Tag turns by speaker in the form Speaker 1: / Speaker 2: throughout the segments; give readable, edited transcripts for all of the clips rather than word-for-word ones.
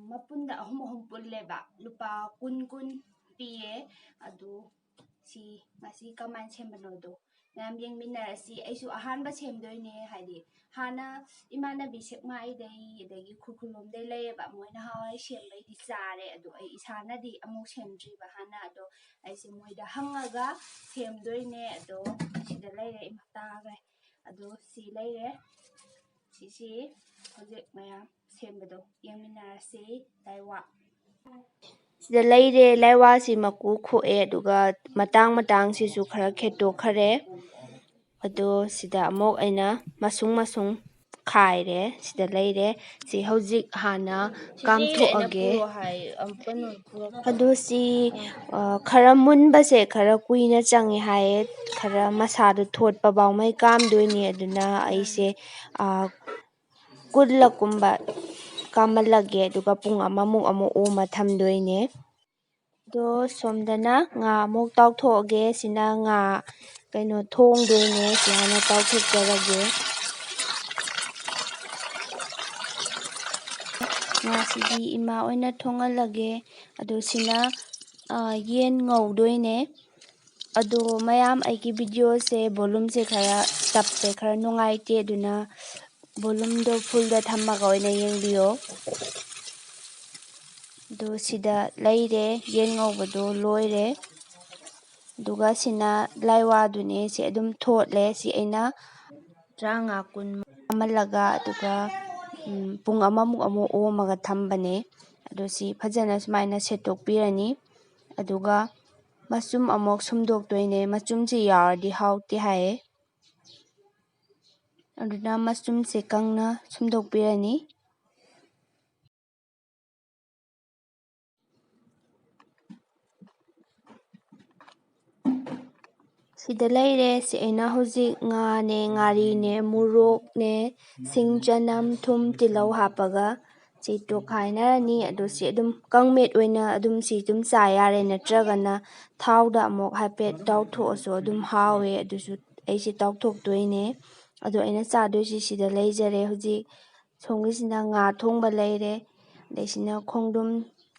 Speaker 1: ꯃꯄꯨꯟꯗ ꯑꯍꯨꯝ ꯄꯨꯜꯂꯦꯕ ꯂꯨꯄꯥ ꯀꯨꯟ ꯄꯤꯌꯦ ꯑꯗꯨ ꯁꯤ ꯉꯁꯤ ꯀꯃꯥꯏꯅ ꯁꯦꯝꯕꯅꯣꯗꯣ ꯃꯌꯥꯝ ꯌꯦꯡꯃꯤꯟꯅꯔꯁꯤ ꯑꯩꯁꯨ ꯑꯍꯥꯟꯕ ꯁꯦꯝꯗꯣꯏꯅꯦ ꯍꯥꯏꯗꯤ ꯍꯥꯟꯅ ꯏꯃꯥꯟꯅꯕꯤ ꯁꯦꯛꯃꯥꯏꯗꯩ ꯑꯗꯒꯤ ꯈꯨꯔꯈꯨꯜꯂꯣꯝꯗꯩ ꯂꯩꯌꯦꯕ ꯃꯣꯏꯅ ꯍꯋꯥꯏ ꯁꯦꯝꯕꯩꯗꯤ ꯆꯥꯔꯦ ꯑꯗꯣ ꯑꯩ ꯏꯁꯥꯅꯗꯤ ꯑꯃꯨꯛ ꯁꯦꯝꯗ꯭ꯔꯤꯕ ꯍꯥꯟꯅ ꯑꯗꯣ ꯑꯩꯁꯦ ꯃꯣꯏꯗ ꯍꯪꯉꯒ ꯁꯦꯝꯗꯣꯏꯅꯦ ꯑꯗꯣ ꯁꯤꯗ ꯂꯩꯔꯦ ꯏꯃꯥ ꯇꯥꯈ꯭ꯔꯦ ꯑꯗꯣ ꯁꯤ ꯂꯩꯔꯦ ꯁꯤꯁꯤ ꯍꯧꯖꯤꯛ ꯃꯌꯥꯝ ꯁꯦꯝꯕꯗꯣ ꯌꯦꯡꯃꯤꯟꯅꯔꯁꯤ ꯂꯥꯏꯋꯥ ꯁꯤꯗ ꯂꯩꯔꯦ ꯂꯥꯏꯋꯥꯁꯤ ꯃꯀꯨ ꯈꯣꯛꯑꯦ ꯑꯗꯨꯒ ꯃꯇꯥꯡꯁꯤꯁꯨ ꯈꯔ ꯈꯦꯠꯇꯣꯛꯈꯔꯦ ꯑꯗꯣ ꯁꯤꯗ ꯑꯃꯨꯛ ꯑꯩꯅ ꯃꯁꯨꯡ ꯈꯥꯏꯔꯦ ꯁꯤꯗ ꯂꯩꯔꯦ ꯁꯤ ꯍꯧꯖꯤꯛ ꯍꯥꯟꯅ ꯀꯥꯝꯊꯣꯛꯑꯒꯦ ꯑꯗꯣ ꯁꯤ ꯈꯔ ꯃꯨꯟꯕꯁꯦ ꯈꯔ ꯀꯨꯏꯅ ꯆꯪꯉꯦ ꯍꯥꯏꯌꯦ ꯈꯔ ꯃꯁꯥꯗꯣ ꯊꯣꯠꯄ ꯐꯥꯎꯃꯩ ꯀꯥꯝꯗꯣꯏꯅꯤ ꯑꯗꯨꯅ ꯑꯩꯁꯦ ꯀꯨꯜꯂꯛꯀꯨꯝꯕ ꯀꯥꯝꯍꯜꯂꯒꯦ ꯑꯗꯨꯒ ꯄꯨꯡ ꯑꯃꯃꯨꯛ ꯑꯃꯨꯛ ꯑꯣꯝꯃ ꯊꯝꯗꯣꯏꯅꯦ ꯑꯗꯣ ꯁꯣꯝꯗꯅ ꯉꯥ ꯑꯃꯨꯛ ꯇꯥꯎꯊꯣꯛꯑꯒꯦ ꯁꯤꯅ ꯉꯥ ꯊꯣꯡꯗꯣꯏꯅꯦ ꯁꯤ ꯍꯥꯟꯅ ꯇꯥꯎꯊꯣꯛꯆꯔꯒꯦ ꯉꯥꯁꯤꯗꯤ ꯏꯃꯥ ꯑꯣꯏꯅ ꯊꯣꯡꯍꯜꯂꯒꯦ ꯑꯗꯣ ꯁꯤꯅ ꯌꯦꯟ ꯉꯧꯗꯣꯏꯅꯦ ꯑꯗꯣ ꯃꯌꯥꯝ ꯑꯩꯒꯤ ꯚꯤꯗꯤꯑꯣꯁꯦ ꯚꯣꯂꯨꯝꯁꯦ ꯈꯔ ꯇꯞꯄꯦ ꯈꯔ ꯅꯨꯡꯉꯥꯏꯇꯦ ꯑꯗꯨꯅ ꯚꯣꯂꯨꯝꯗꯣ ꯐꯨꯜꯗ ꯊꯝꯃꯒ ꯑꯣꯏꯅ ꯌꯦꯡꯕꯤꯌꯣ ꯑꯗꯣ ꯁꯤꯗ ꯂꯩꯔꯦ ꯌꯦꯟ ꯉꯧꯕꯗꯣ ꯂꯣꯏꯔꯦ ꯑꯗꯨꯒ ꯁꯤꯅ ꯂꯥꯏꯋꯥꯗꯨꯅꯦ ꯁꯤ ꯑꯗꯨꯝ ꯊꯣꯠꯂꯦ ꯁꯤ ꯑꯩꯅ 30-40 ꯑꯃꯜꯂꯒ ꯑꯗꯨꯒ ꯄꯨꯡ ꯑꯃꯃꯨꯛ ꯑꯃꯨꯛ ꯑꯣꯝꯃꯒ ꯊꯝꯕꯅꯦ ꯑꯗꯣ ꯁꯤ ꯐꯖꯅ ꯁꯨꯃꯥꯏꯅ ꯁꯦꯠꯇꯣꯛꯄꯤꯔꯅꯤ ꯑꯗꯨꯒ ꯃꯆꯨꯝ ꯑꯃꯨꯛ ꯁꯨꯝꯗꯣꯛꯇꯣꯏꯅꯦ ꯃꯆꯨꯝꯁꯤ ꯌꯥꯎꯔꯗꯤ ꯍꯥꯎꯇꯦ ꯍꯥꯏꯌꯦ ꯑꯗꯨꯅ ꯃꯆꯨꯝꯁꯦ ꯀꯪꯅ ꯁꯨꯝꯗꯣꯛꯄꯤꯔꯅꯤ ꯁꯤꯗ ꯂꯩꯔꯦ ꯁꯤ ꯑꯩꯅ ꯍꯧꯖꯤꯛ ꯉꯥꯅꯦ ꯉꯥꯔꯤꯅꯦ ꯃꯣꯔꯣꯛꯅꯦ ꯁꯤꯡ ꯆꯅꯝ ꯊꯨꯝ ꯇꯤꯜꯍꯧ ꯍꯥꯞꯄꯒ ꯁꯤ ꯇꯣꯠꯈꯥꯏꯅꯔꯅꯤ ꯑꯗꯣ ꯁꯤ ꯑꯗꯨꯝ ꯀꯪꯃꯦꯠ ꯑꯣꯏꯅ ꯁꯤ ꯑꯗꯨꯝ ꯆꯥ ꯌꯥꯔꯦ ꯅꯠꯇ꯭ꯔꯒꯅ ꯊꯥꯎꯗ ꯑꯃꯨꯛ ꯍꯥꯏꯐꯦꯠ ꯇꯥꯎꯊꯣꯛꯑꯁꯨ ꯑꯗꯨꯝ ꯍꯥꯎꯋꯦ ꯑꯗꯨꯁꯨ ꯑꯩꯁꯦ ꯇꯥꯎꯊꯣꯛꯇꯣꯏꯅꯦ ꯑꯗꯣ ꯑꯩꯅ ꯆꯥꯗꯣꯏꯁꯤ ꯁꯤꯗ ꯂꯩꯖꯔꯦ ꯍꯧꯖꯤꯛ ꯁꯣꯝꯒꯤꯁꯤꯅ ꯉꯥ ꯊꯣꯡꯕ ꯂꯩꯔꯦ ꯑꯗꯩ ꯁꯤꯅ ꯈꯣꯡꯗ꯭ꯔꯨꯝ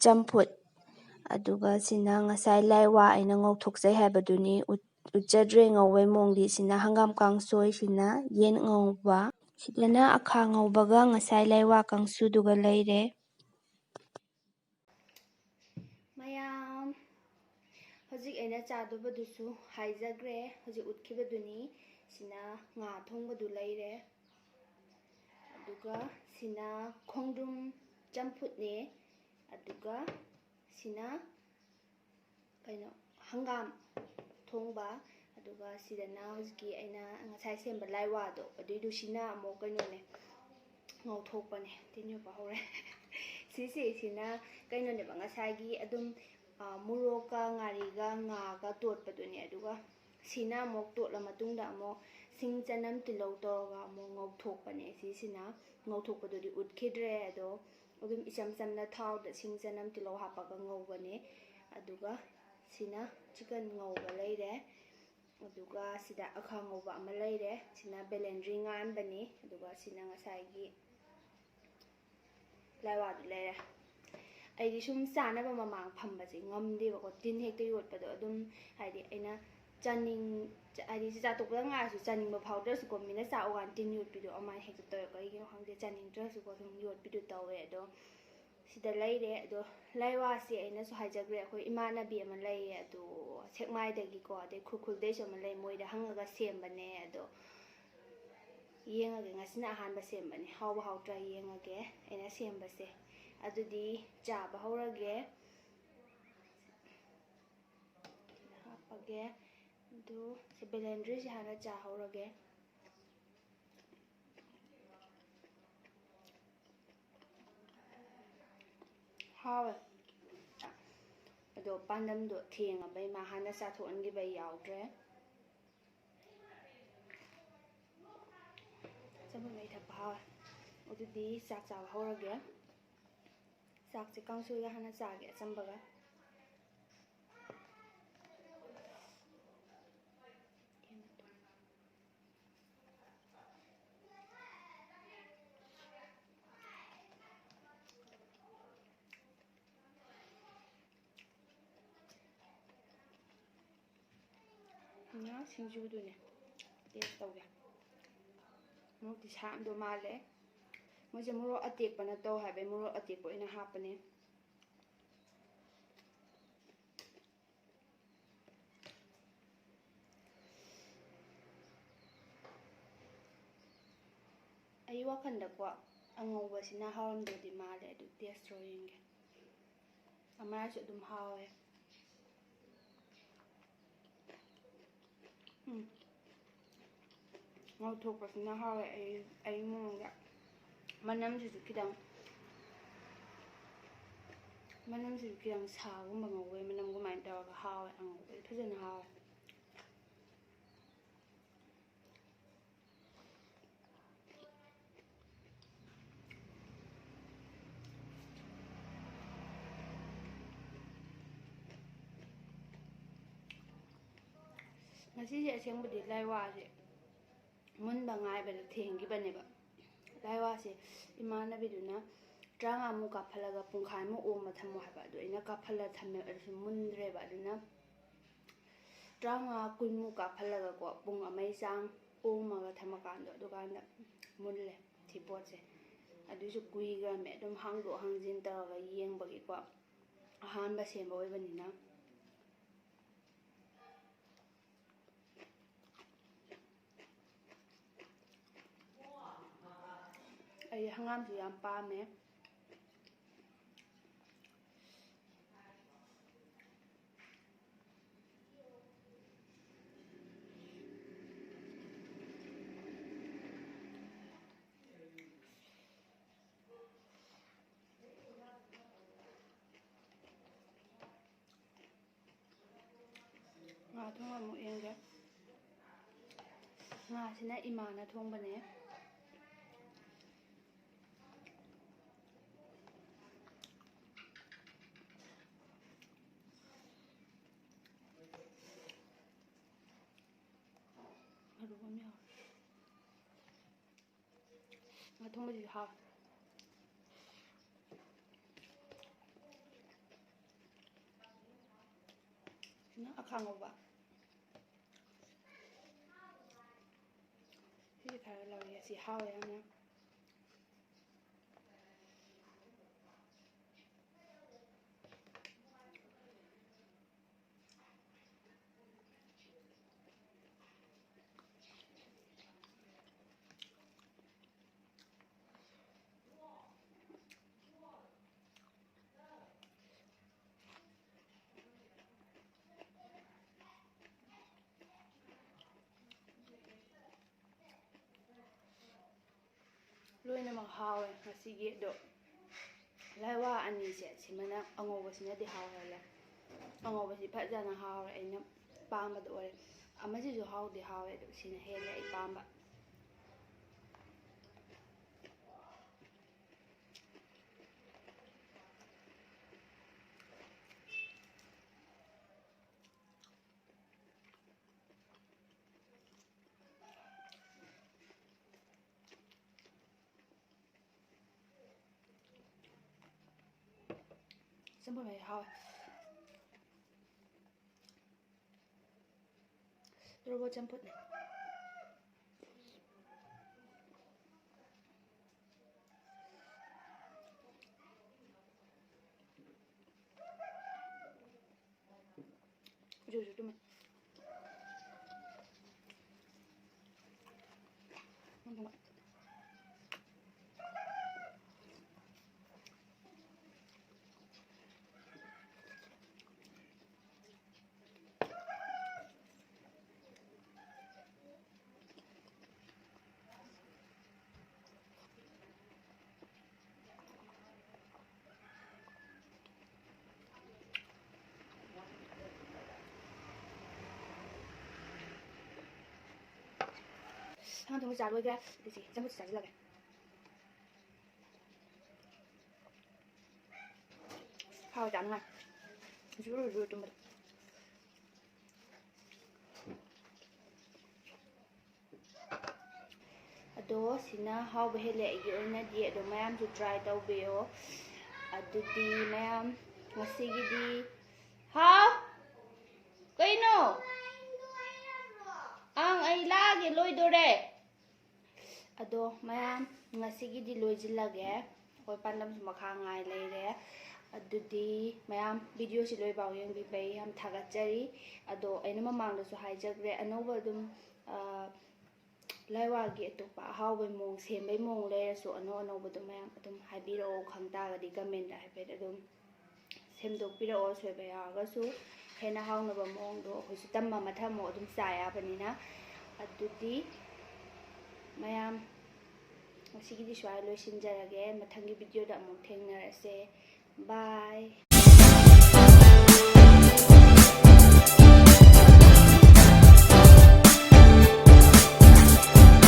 Speaker 1: ꯆꯝꯐꯨꯠ ꯑꯗꯨꯒ ꯁꯤꯅ ꯉꯁꯥꯏ ꯂꯥꯏꯋꯥ ꯑꯩꯅ ꯉꯧꯊꯣꯛꯆꯩ ꯍꯥꯏꯕꯗꯨꯅꯤ ꯎꯠꯆꯗ꯭ꯔꯦ ꯉꯧꯕꯩ ꯃꯑꯣꯡꯗꯤ ꯁꯤꯅ ꯍꯪꯒꯥꯝ ꯀꯥꯡꯁꯣꯏ ꯁꯤꯅ ꯌꯦꯟ ꯉꯧꯕ ꯁꯤꯗꯅ ꯑꯈꯥ ꯉꯧꯕꯒ ꯉꯁꯥꯏ ꯂꯥꯏꯋꯥ ꯀꯥꯡꯁꯨꯗꯨꯒ ꯂꯩꯔꯦ ꯃꯌꯥꯝ ꯍꯧꯖꯤꯛ ꯑꯩꯅ ꯆꯥꯗꯧꯕꯗꯨꯁꯨ ꯍꯥꯏꯖꯈ꯭ꯔꯦ ꯍꯧꯖꯤꯛ ꯎꯠꯈꯤꯕꯗꯨꯅꯤ ꯁꯤꯅ ꯉꯥ ꯊꯣꯡꯕꯗꯨ ꯂꯩꯔꯦ ꯑꯗꯨꯒ ꯁꯤꯅ ꯈꯣꯡꯗ꯭ꯔꯨꯝ ꯆꯝꯐꯨꯠꯅꯦ ꯑꯗꯨꯒ ꯁꯤꯅ ꯍꯪꯒꯥꯝ ꯊꯣꯡꯕ ꯑꯗꯨꯒ ꯁꯤꯗꯅ ꯍꯧꯖꯤꯛꯀꯤ ꯑꯩꯅ ꯉꯁꯥꯏ ꯁꯦꯝꯕ ꯂꯥꯏꯋꯥꯗꯣ ꯑꯗꯨꯏꯗꯨ ꯁꯤꯅ ꯑꯃꯨꯛ ꯉꯧꯊꯣꯛꯄꯅꯦ ꯇꯤꯟ ꯌꯣꯠꯄ ꯍꯧꯔꯦ ꯁꯤꯅ ꯀꯩꯅꯣꯅꯦꯕ ꯉꯁꯥꯏꯒꯤ ꯑꯗꯨꯝ ꯃꯣꯔꯣꯛꯀ ꯉꯥꯔꯤꯒ ꯉꯥꯒ ꯇꯣꯠꯄꯗꯨꯅꯦ ꯑꯗꯨꯒ ꯁꯤꯅ ꯑꯃꯨꯛ ꯇꯣꯠꯂ ꯃꯇꯨꯡꯗ ꯑꯃꯨꯛ ꯁꯤꯡ ꯆꯅꯝ ꯇꯤꯜꯍꯧ ꯇꯧꯔꯒ ꯑꯃꯨꯛ ꯉꯧꯊꯣꯛꯄꯅꯦ ꯁꯤꯁꯤꯅ ꯉꯧꯊꯣꯛꯄꯗꯨꯗꯤ ꯎꯠꯈꯤꯗ꯭ꯔꯦ ꯑꯗꯣ ꯑꯗꯨꯝ ꯏꯆꯝ ꯆꯝꯅ ꯊꯥꯎꯗ ꯁꯤꯡ ꯆꯅꯝ ꯇꯤꯜꯍꯧ ꯍꯥꯞꯄꯒ ꯉꯧꯕꯅꯦ ꯑꯗꯨꯒ ꯁꯤꯅ ꯆꯤꯀꯟ ꯉꯧꯕ ꯂꯩꯔꯦ ꯑꯗꯨꯒ ꯁꯤꯗ ꯑꯈꯥ ꯉꯧꯕ ꯑꯃ ꯂꯩꯔꯦ ꯁꯤꯅ ꯕꯦꯂꯦꯟꯗ꯭ꯔꯤ ꯉꯥꯟꯕꯅꯤ ꯑꯗꯨꯒ ꯁꯤꯅ ꯉꯁꯥꯏꯒꯤ ꯂꯥꯏꯋꯥꯗꯨ ꯂꯩꯔꯦ ꯑꯩꯗꯤ ꯁꯨꯝ ꯆꯥꯅꯕ ꯃꯃꯥꯡ ꯐꯝꯕꯁꯦ ꯉꯝꯗꯦꯕꯀꯣ ꯇꯤꯟ ꯍꯦꯛꯇ ꯌꯣꯠꯄꯗꯣ ꯑꯗꯨꯝ ꯍꯥꯏꯗꯤ ꯑꯩꯅ ꯍꯥꯏꯗꯤ ꯆꯥꯛꯇꯣꯛꯄꯗ ꯉꯥꯏꯔꯁꯨ ꯆꯥꯅꯤꯡꯕ ꯐꯥꯎꯗ꯭ꯔꯁꯨꯀꯣ ꯃꯤꯅ ꯆꯥꯛꯑꯀꯥꯟꯗ ꯇꯤꯟ ꯌꯣꯠꯄꯤꯗꯣ ꯑꯗꯨꯃꯥꯏꯅ ꯍꯦꯛꯇ ꯇꯧꯋꯦ ꯀꯩꯒꯤꯅꯣ ꯈꯪꯗꯦ ꯆꯥꯅꯤꯡꯗ꯭ꯔꯁꯨꯀꯣ ꯁꯨꯝ ꯌꯣꯠꯄꯤꯗꯣ ꯇꯧꯋꯦ ꯑꯗꯣ ꯁꯤꯗ ꯂꯩꯔꯦ ꯑꯗꯣ ꯂꯥꯏꯋꯥꯁꯦ ꯑꯩꯅꯁꯨ ꯍꯥꯏꯖꯈ꯭ꯔꯦ ꯑꯩꯈꯣꯏ ꯏꯃꯥꯟꯅꯕꯤ ꯑꯃ ꯂꯩꯌꯦ ꯑꯗꯣ ꯁꯦꯛꯃꯥꯏꯗꯒꯤꯀꯣ ꯑꯗꯩ ꯈꯨꯔꯈꯨꯜꯗꯩꯁꯨ ꯑꯃ ꯂꯩ ꯃꯣꯏꯗ ꯍꯪꯉꯒ ꯁꯦꯝꯕꯅꯦ ꯑꯗꯣ ꯌꯦꯡꯉꯒꯦ ꯉꯁꯤꯅ ꯑꯍꯥꯟꯕ ꯁꯦꯝꯕꯅꯦ ꯍꯥꯎꯕ ꯍꯥꯎꯇ꯭ꯔꯥ ꯌꯦꯡꯉꯒꯦ ꯑꯩꯅ ꯁꯦꯝꯕꯁꯦ ꯑꯗꯨꯗꯤ ꯆꯥꯕ ꯍꯧꯔꯒꯦ ꯍꯥꯞꯄꯒꯦ ꯑꯗꯨ ꯕꯦꯂꯦꯟꯗ꯭ꯔꯤꯁꯦ ꯍꯥꯟꯅ ꯆꯥꯍꯧꯔꯒꯦ ꯍꯥꯎꯋꯦ ꯑꯗꯣ ꯄꯥꯟꯗꯝꯗꯣ ꯊꯦꯡꯉꯕꯩ ꯃꯥ ꯍꯥꯟꯅ ꯆꯥꯊꯣꯛꯍꯟꯈꯤꯕꯩ ꯌꯥꯎꯗ꯭ꯔꯦ ꯆꯝꯐꯨꯠ ꯃꯍꯤ ꯊꯛꯄ ꯍꯥꯎꯋꯦ ꯑꯗꯨꯗꯤ ꯆꯥꯛ ꯆꯥꯕ ꯍꯧꯔꯒꯦ ꯆꯥꯛꯁꯦ ꯀꯥꯡꯁꯣꯏꯒ ꯍꯥꯟꯅ ꯆꯥꯒꯦ ꯑꯆꯝꯕꯒ ꯅ ꯁꯤꯡꯖꯨꯗꯨꯅꯦ ꯇꯦꯁ ꯇꯧꯒꯦ ꯃꯣꯔꯣꯛꯇꯤ ꯁꯥꯝꯗꯣ ꯃꯥꯜꯂꯦ ꯃꯣꯏꯁꯦ ꯃꯣꯔꯣꯛ ꯑꯇꯦꯛꯄꯅ ꯇꯧ ꯍꯥꯏꯕꯩ ꯃꯣꯔꯣꯛ ꯑꯇꯦꯛꯄ ꯑꯣꯏꯅ ꯍꯥꯞꯄꯅꯦ ꯑꯩ ꯋꯥꯈꯜꯗꯀꯣ ꯑꯉꯧꯕꯁꯤꯅ ꯍꯥꯎꯔꯝꯗꯧꯗꯤ ꯃꯥꯜꯂꯦ ꯑꯗꯨ ꯇꯦꯁ ꯇꯧꯔ ꯌꯦꯡꯒꯦ ꯑꯃꯔꯁꯨ ꯑꯗꯨꯝ ꯍꯥꯎꯋꯦ ꯉꯧꯊꯣꯛꯄꯁꯤꯅ ꯍꯥꯎꯋꯦ ꯑꯩ ꯃꯑꯣꯡꯗ ꯃꯅꯝꯁꯤꯁꯨ ꯈꯤꯇꯪ ꯁꯥꯒꯨꯝꯕ ꯉꯧꯕꯩ ꯃꯅꯝ ꯀꯃꯥꯏꯅ ꯇꯧꯔꯒ ꯍꯥꯎꯋꯦ ꯑꯉꯧꯕꯗꯤ ꯐꯖꯅ ꯍꯥꯎꯋꯦ ꯉꯁꯤꯁꯦ ꯑꯁꯦꯡꯕꯗꯤ ꯂꯥꯏꯋꯥꯁꯦ ꯃꯨꯟꯕ ꯉꯥꯏꯕꯗ ꯊꯦꯡꯈꯤꯕꯅꯦꯕ ꯂꯥꯏꯋꯥꯁꯦ ꯏꯃꯥꯟꯅꯕꯤꯗꯨꯅ 30ꯃꯨꯛ ꯀꯥꯞꯍꯜꯂꯒ ꯄꯨꯡꯈꯥꯏꯃꯨꯛ ꯑꯣꯝꯃ ꯊꯝꯃꯣ ꯍꯥꯏꯕ ꯑꯗꯨ ꯑꯩꯅ ꯀꯥꯞꯍꯜꯂ ꯊꯝꯃꯦ ꯑꯗꯨꯁꯨ ꯃꯨꯟꯗ꯭ꯔꯦꯕ ꯑꯗꯨꯅ 30 40ꯃꯨꯛ ꯀꯥꯞꯍꯜꯂꯒꯀꯣ ꯄꯨꯡ ꯑꯃꯒꯤ ꯆꯥꯡ ꯑꯣꯝꯃꯒ ꯊꯝꯃꯀꯥꯟꯗꯣ ꯑꯗꯨꯀꯥꯟꯗ ꯃꯨꯜꯂꯦ ꯁꯤ ꯄꯣꯠꯁꯦ ꯑꯗꯨꯁꯨ ꯀꯨꯏꯈ꯭ꯔꯃꯦ ꯑꯗꯨꯝ ꯍꯥꯡꯗꯣꯛ ꯍꯥꯡꯖꯤꯟ ꯇꯧꯔꯒ ꯌꯦꯡꯕꯒꯤꯀꯣ ꯑꯍꯥꯟꯕ ꯁꯦꯝꯕ ꯑꯣꯏꯕꯅꯤꯅ ꯑꯩ ꯍꯪꯒꯥꯝꯁꯨ ꯌꯥꯝ ꯄꯥꯝꯃꯦ ꯉꯥ ꯊꯣꯡꯕ ꯑꯃꯨꯛ ꯌꯦꯡꯒꯦ ꯉꯥꯁꯤꯅ ꯏꯃꯥꯅ ꯊꯣꯡꯕꯅꯦ ꯃꯔꯨ ꯑꯃ ꯌꯥꯎꯔꯦ ꯉꯥ ꯊꯣꯡꯕꯁꯤꯁꯨ ꯍꯥꯎꯋꯦ ꯁꯤꯅ ꯑꯈꯥ ꯉꯧꯕ ꯁꯤꯁꯦ ꯈꯔ ꯂꯧꯔꯦ ꯑꯁꯤ ꯍꯥꯎꯋꯦ ꯌꯥꯝꯅ ꯂꯣꯏꯅꯃꯛ ꯍꯥꯎꯋꯦ ꯉꯁꯤꯒꯤ ꯑꯗꯣ ꯂꯥꯏꯋꯥ ꯑꯅꯤꯁꯦ ꯁꯤꯃꯅ ꯑꯉꯧꯕꯁꯤꯅꯗꯤ ꯍꯥꯎꯍꯜꯂꯦ ꯑꯉꯧꯕꯁꯤ ꯐꯖꯅ ꯍꯥꯎꯔꯦ ꯑꯩꯅ ꯄꯥꯝꯕꯗꯣ ꯑꯣꯏꯔꯦ ꯑꯃꯁꯤꯁꯨ ꯍꯥꯎꯗꯤ ꯍꯥꯎꯋꯦ ꯑꯗꯣ ꯁꯤꯅ ꯍꯦꯜꯂꯦ ꯑꯩ ꯄꯥꯝꯕ ꯆꯝꯐꯨꯠ ꯃꯍꯤ ꯍꯥꯎꯋꯦ ꯇꯣꯔꯕꯣꯠ ꯆꯝꯐꯨꯠꯅꯦ ꯍꯧꯖꯤꯛꯁꯨ ꯇꯨꯝꯃꯦ ꯍꯪꯒꯥꯝ ꯊꯣꯡꯕ ꯆꯥ ꯂꯣꯏꯈ꯭ꯔꯦ ꯑꯗꯨꯁꯤ ꯆꯝꯐꯨꯠ ꯆꯥꯁꯤꯜꯂꯒꯦ ꯍꯥꯎꯋꯦ ꯆꯥꯅꯉꯥꯏ ꯖꯨꯔꯨ ꯖꯨꯔꯨ ꯇꯨꯝꯕꯗꯣ ꯑꯗꯣ ꯁꯤꯅ ꯍꯥꯎꯕ ꯍꯦꯜꯂꯦ ꯑꯩꯒꯤ ꯑꯣꯏꯅꯗꯤ ꯑꯗꯣ ꯃꯌꯥꯝꯁꯨ ꯇ꯭ꯔꯥꯏ ꯇꯧꯕꯤꯌꯣ ꯑꯗꯨꯗꯤ ꯃꯌꯥꯝ ꯉꯁꯤꯒꯤꯗꯤ ꯍꯥꯎ ꯀꯩꯅꯣ ꯑꯩ ꯂꯥꯛꯑꯒꯦ ꯂꯣꯏꯗꯣꯔꯦ ꯑꯗꯣ ꯃꯌꯥꯝ ꯉꯁꯤꯒꯤꯗꯤ ꯂꯣꯏꯁꯤꯜꯂꯒꯦ ꯑꯩꯈꯣꯏ ꯄꯥꯟꯗꯝꯁꯨ ꯃꯈꯥ ꯉꯥꯏ ꯂꯩꯔꯦ ꯑꯗꯨꯗꯤ ꯃꯌꯥꯝ ꯚꯤꯗꯤꯑꯣꯁꯤ ꯂꯣꯏꯐꯥꯎ ꯌꯦꯡꯕꯤꯕꯩ ꯌꯥꯝ ꯊꯥꯒꯠꯆꯔꯤ ꯑꯗꯣ ꯑꯩꯅ ꯃꯃꯥꯡꯗꯁꯨ ꯍꯥꯏꯖꯈ꯭ꯔꯦ ꯑꯅꯧꯕ ꯑꯗꯨꯝ ꯂꯥꯏꯋꯥꯒꯤ ꯑꯇꯣꯞꯄ ꯑꯍꯥꯎꯕꯩ ꯃꯑꯣꯡ ꯁꯦꯝꯕꯩ ꯃꯑꯣꯡ ꯂꯩꯔꯁꯨ ꯑꯅꯧꯕꯗꯣ ꯃꯌꯥꯝ ꯑꯗꯨꯝ ꯍꯥꯏꯕꯤꯔꯛꯑꯣ ꯈꯪ ꯇꯥꯔꯒꯗꯤ ꯀꯃꯦꯟꯗ ꯍꯥꯏꯐꯦꯠ ꯑꯗꯨꯝ ꯁꯦꯝꯗꯣꯛꯄꯤꯔꯛꯑꯣ ꯁꯣꯏꯕ ꯌꯥꯎꯔꯒꯁꯨ ꯍꯦꯟꯅ ꯍꯥꯎꯅꯕ ꯃꯑꯣꯡꯗꯣ ꯑꯩꯈꯣꯏꯁꯨ ꯇꯝꯕ ꯃꯊꯪ ꯑꯗꯨꯝ ꯆꯥ ꯌꯥꯕꯅꯤꯅ ꯑꯗꯨꯗꯤ ꯃꯌꯥꯝ ꯉꯁꯤꯒꯤꯗꯤ ꯁ꯭ꯋꯥꯏ ꯂꯣꯏꯁꯤꯟꯖꯔꯒꯦ ꯃꯊꯪꯒꯤ ꯚꯤꯗꯤꯑꯣꯗ ꯑꯃꯨꯛ ꯊꯦꯡꯅꯔꯁꯦ ꯕꯥꯏ